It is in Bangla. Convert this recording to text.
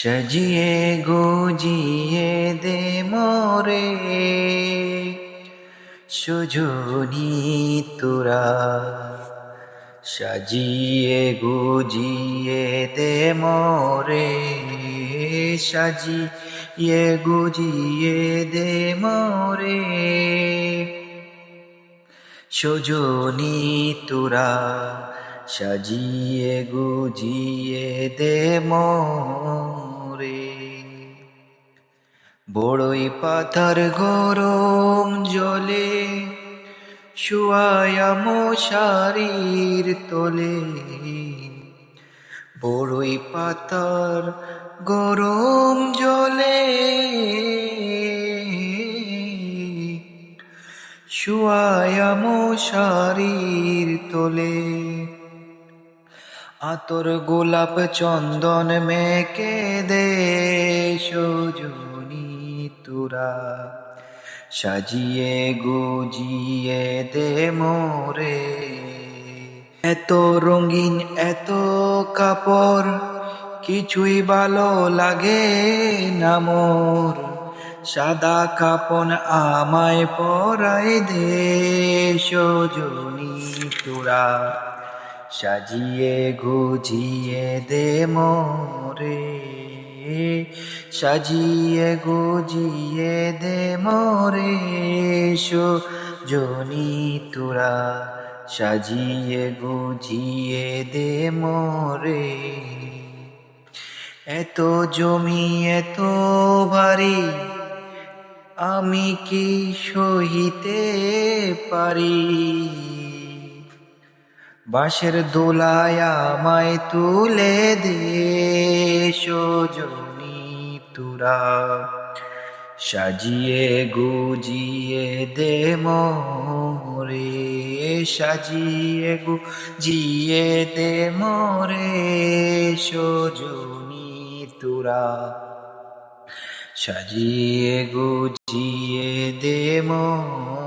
সাজিয়ে গুজিয়ে দে মোরে সজনি তোরা, সাজিয়ে গুজিয়ে দে মোরে, সাজিয়ে গুজিয়ে দে মোরে সজনি তোরা, সাজিয়ে গুজিয়ে দে মোরে। বড়ই পাতার গরম জলে শুয়ায়া মশারির তোলে, বড়ই পাতার গরম জলে শুয়ায়া মশারির তোলে, আতর গোলাপ চন্দন মেকে দে সজনি তোরা, সাজিয়ে গুজিয়ে দে মোরে। এত রঙিন এত কাপড় কিছুই ভালো লাগে না মোর, সাদা কাপন আমায় পরাই দে সজনি তোরা, সাজিয়ে গুজিয়ে দে মোরে, সাজিয়ে গুজিয়ে দে মোরে সজনি তোরা, সাজিয়ে গুজিয়ে দে মোরে। এত জমি এত ভারী আমি কি সহিতে পারি, বাঁশের দোলায় আমায় তুলে দে সজনি তোরা, সাজিয়ে গুজিয়ে দে মোরে, সাজিয়ে গুজিয়ে দে মোরে সজনি তোরা, সাজিয়ে গুজিয়ে দে মোরে।